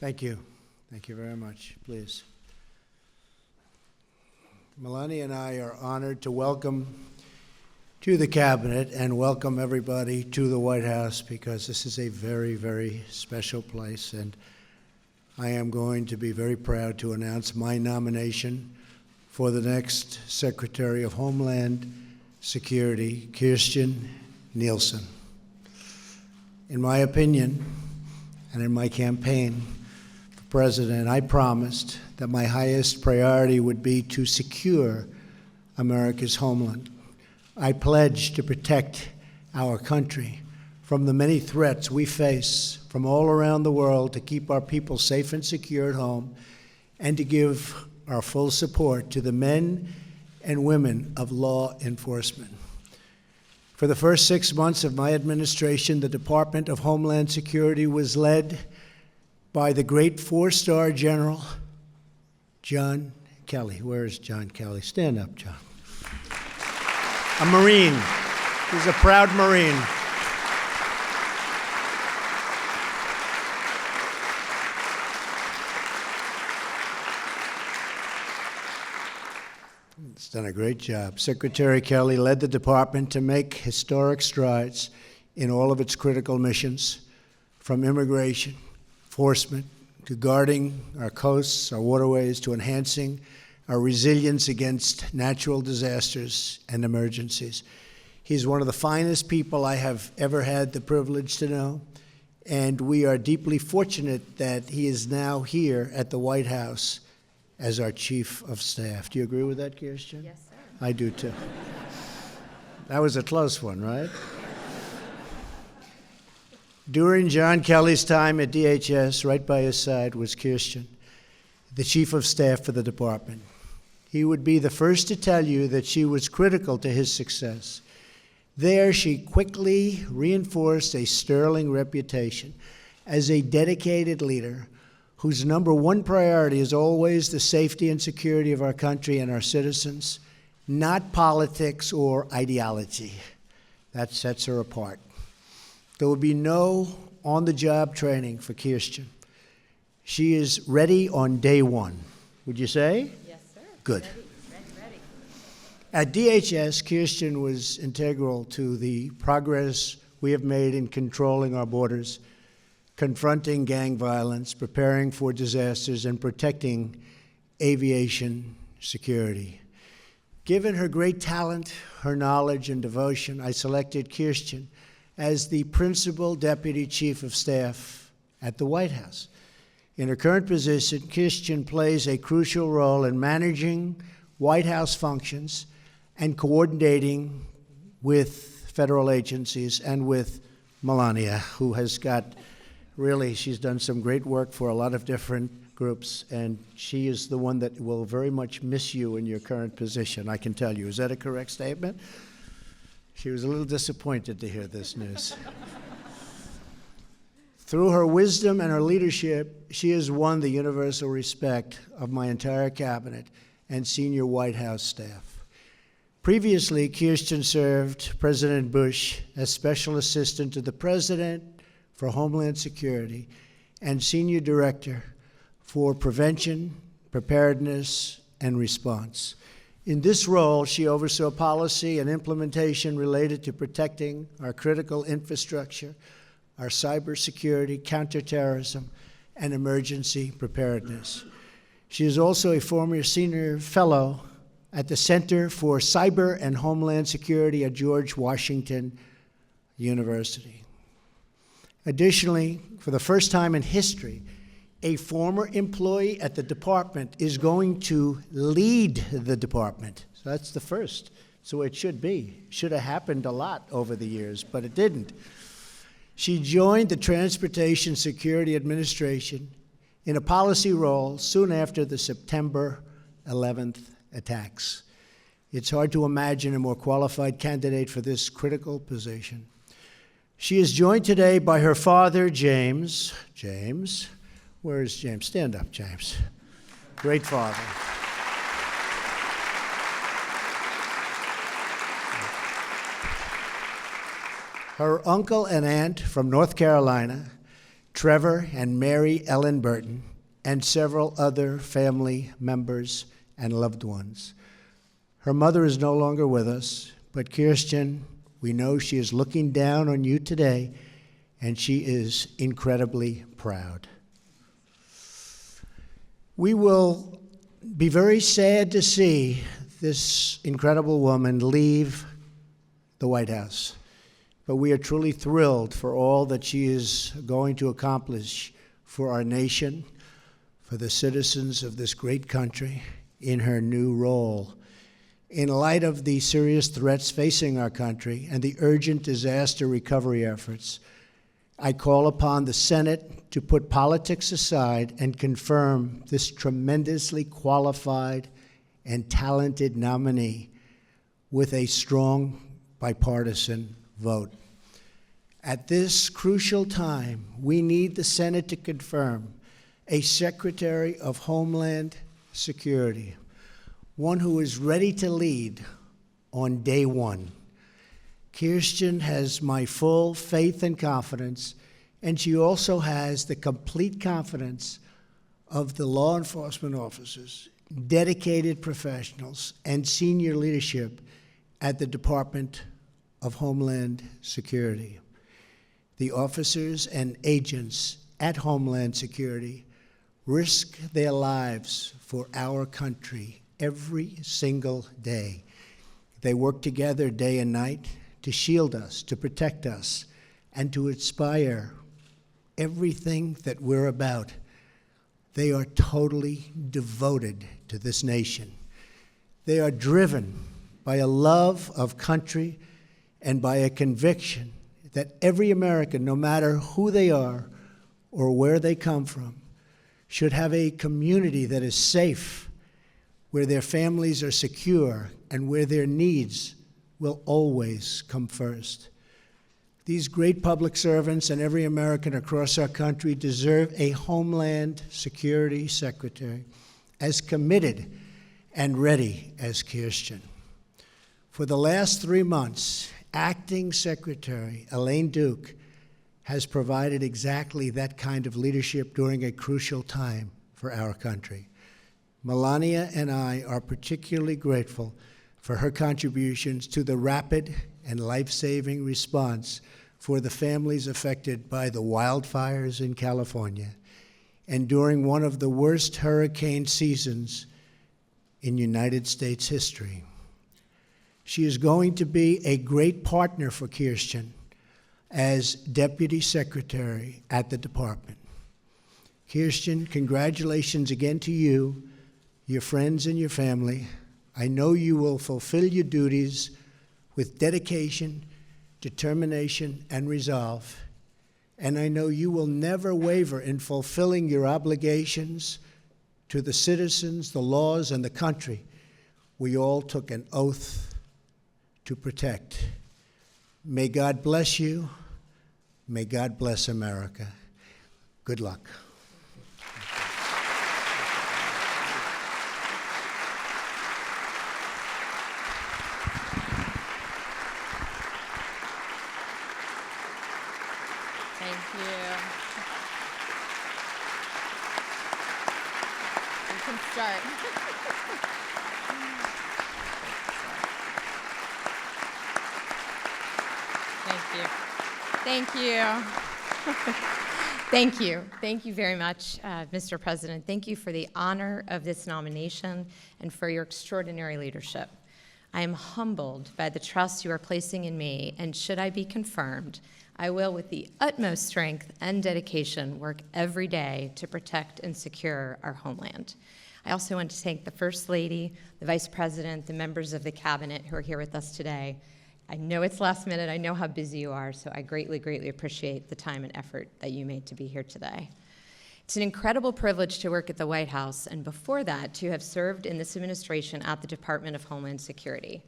Thank you. Thank you very much. Please. Melania and I are honored to welcome to the Cabinet and welcome everybody to the White House because this is a very, very special place, and I am going to be very proud to announce my nomination for the next Secretary of Homeland Security, Kirstjen Nielsen. In my opinion, and in my campaign for president, I promised that my highest priority would be to secure America's homeland. I pledged to protect our country from the many threats we face from all around the world, to keep our people safe and secure at home, and to give our full support to the men and women of law enforcement. For the first 6 months of my administration, the Department of Homeland Security was led by the great four-star General John Kelly. Where is John Kelly? Stand up, John. A Marine. He's a proud Marine. He's done a great job. Secretary Kelly led the department to make historic strides in all of its critical missions, from immigration, enforcement, to guarding our coasts, our waterways, to enhancing our resilience against natural disasters and emergencies. He's one of the finest people I have ever had the privilege to know, and we are deeply fortunate that he is now here at the White House as our Chief of Staff. Do you agree with that, Kirstjen? Yes, sir. I do too. That was a close one, right? During John Kelly's time at DHS, right by his side was Kirstjen, the Chief of Staff for the department. He would be the first to tell you that she was critical to his success. There, she quickly reinforced a sterling reputation as a dedicated leader whose number one priority is always the safety and security of our country and our citizens, not politics or ideology. That sets her apart. There will be no on-the-job training for Kirstjen. She is ready on day one. Would you say? Yes, sir. Good. Ready. At DHS, Kirstjen was integral to the progress we have made in controlling our borders, confronting gang violence, preparing for disasters, and protecting aviation security. Given her great talent, her knowledge, and devotion, I selected Kirstjen as the Principal Deputy Chief of Staff at the White House. In her current position, Kirstjen plays a crucial role in managing White House functions and coordinating with federal agencies and with Melania, who has got, really, she's done some great work for a lot of different groups, and she is the one that will very much miss you in your current position, I can tell you. Is that a correct statement? She was a little disappointed to hear this news. Through her wisdom and her leadership, she has won the universal respect of my entire cabinet and senior White House staff. Previously, Kirstjen served President Bush as Special Assistant to the President for Homeland Security and Senior Director for Prevention, Preparedness, and Response. In this role, she oversaw policy and implementation related to protecting our critical infrastructure, our cybersecurity, counterterrorism, and emergency preparedness. She is also a former senior fellow at the Center for Cyber and Homeland Security at George Washington University. Additionally, for the first time in history, a former employee at the department is going to lead the department. So that's the first. So it should be. Should have happened a lot over the years, but it didn't. She joined the Transportation Security Administration in a policy role soon after the September 11th attacks. It's hard to imagine a more qualified candidate for this critical position. She is joined today by her father, James. James. Where is James? Stand up, James. Great father. Her uncle and aunt from North Carolina, Trevor and Mary Ellen Burton, and several other family members and loved ones. Her mother is no longer with us, but Kirsten, we know she is looking down on you today, and she is incredibly proud. We will be very sad to see this incredible woman leave the White House, but we are truly thrilled for all that she is going to accomplish for our nation, for the citizens of this great country in her new role. In light of the serious threats facing our country and the urgent disaster recovery efforts, I call upon the Senate to put politics aside and confirm this tremendously qualified and talented nominee with a strong bipartisan vote. At this crucial time, we need the Senate to confirm a Secretary of Homeland Security, one who is ready to lead on day one. Kirsten has my full faith and confidence, and she also has the complete confidence of the law enforcement officers, dedicated professionals, and senior leadership at the Department of Homeland Security. The officers and agents at Homeland Security risk their lives for our country every single day. They work together day and night to shield us, to protect us, and to inspire everything that we're about. They are totally devoted to this nation. They are driven by a love of country and by a conviction that every American, no matter who they are or where they come from, should have a community that is safe, where their families are secure, and where their needs will always come first. These great public servants and every American across our country deserve a Homeland Security Secretary as committed and ready as Kirsten. For the last 3 months, Acting Secretary Elaine Duke has provided exactly that kind of leadership during a crucial time for our country. Melania and I are particularly grateful for her contributions to the rapid and life-saving response for the families affected by the wildfires in California and during one of the worst hurricane seasons in United States history. She is going to be a great partner for Kirsten as Deputy Secretary at the Department. Kirsten, congratulations again to you, your friends, and your family. I know you will fulfill your duties with dedication, determination, and resolve. And I know you will never waver in fulfilling your obligations to the citizens, the laws, and the country we all took an oath to protect. May God bless you. May God bless America. Good luck. Thank you. You can start. Thank you. Thank you. Thank you. Thank you very much, Mr. President. Thank you for the honor of this nomination and for your extraordinary leadership. I am humbled by the trust you are placing in me, and should I be confirmed, I will, with the utmost strength and dedication, work every day to protect and secure our homeland. I also want to thank the First Lady, the Vice President, the members of the Cabinet who are here with us today. I know it's last minute. I know how busy you are, so I greatly, greatly appreciate the time and effort that you made to be here today. It's an incredible privilege to work at the White House, and before that, to have served in this administration at the Department of Homeland Security.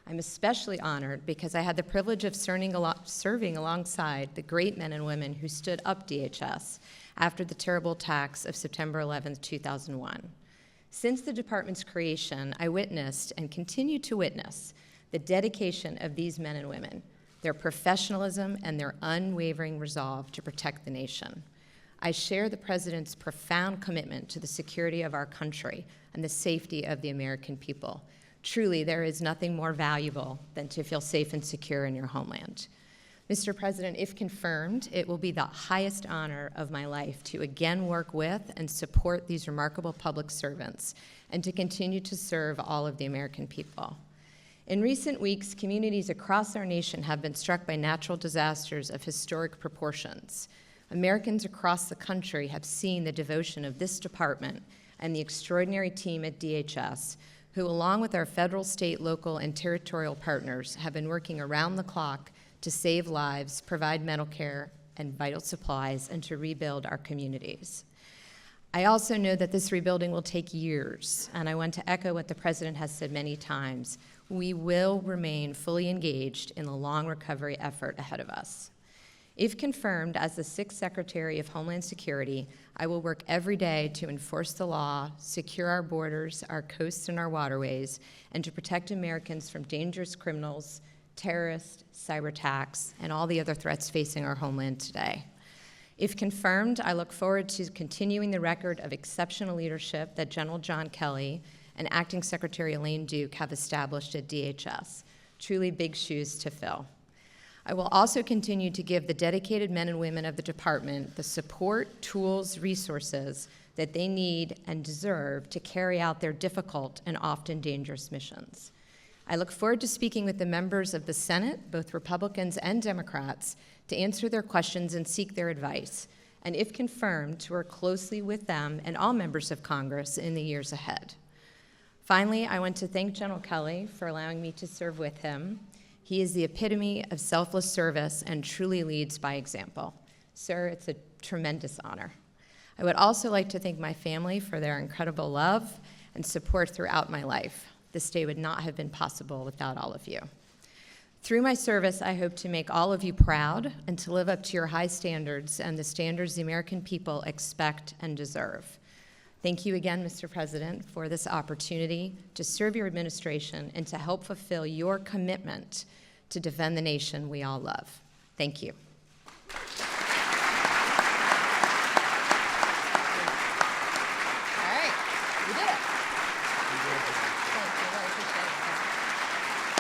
I'm especially honored because I had the privilege of serving alongside the great men and women who stood up DHS after the terrible attacks of September 11th, 2001. Since the department's creation, I witnessed and continue to witness the dedication of these men and women, their professionalism, and their unwavering resolve to protect the nation. I share the President's profound commitment to the security of our country and the safety of the American people. Truly, there is nothing more valuable than to feel safe and secure in your homeland. Mr. President, if confirmed, it will be the highest honor of my life to again work with and support these remarkable public servants and to continue to serve all of the American people. In recent weeks, communities across our nation have been struck by natural disasters of historic proportions. Americans across the country have seen the devotion of this department and the extraordinary team at DHS, who, along with our federal, state, local, and territorial partners, have been working around the clock to save lives, provide medical care and vital supplies, and to rebuild our communities. I also know that this rebuilding will take years, and I want to echo what the President has said many times. We will remain fully engaged in the long recovery effort ahead of us. If confirmed as the 6th Secretary of Homeland Security, I will work every day to enforce the law, secure our borders, our coasts, and our waterways, and to protect Americans from dangerous criminals, terrorists, cyber attacks, and all the other threats facing our homeland today. If confirmed, I look forward to continuing the record of exceptional leadership that General John Kelly and Acting Secretary Elaine Duke have established at DHS. Truly big shoes to fill. I will also continue to give the dedicated men and women of the department the support, tools, resources that they need and deserve to carry out their difficult and often dangerous missions. I look forward to speaking with the members of the Senate, both Republicans and Democrats, to answer their questions and seek their advice, and if confirmed, to work closely with them and all members of Congress in the years ahead. Finally, I want to thank General Kelly for allowing me to serve with him. He is the epitome of selfless service and truly leads by example. Sir, it's a tremendous honor. I would also like to thank my family for their incredible love and support throughout my life. This day would not have been possible without all of you. Through my service, I hope to make all of you proud and to live up to your high standards and the standards the American people expect and deserve. Thank you again, Mr. President, for this opportunity to serve your administration and to help fulfill your commitment to defend the nation we all love. Thank you. All right, you did it. Thank you, I really appreciate it.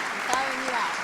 I'm following you out.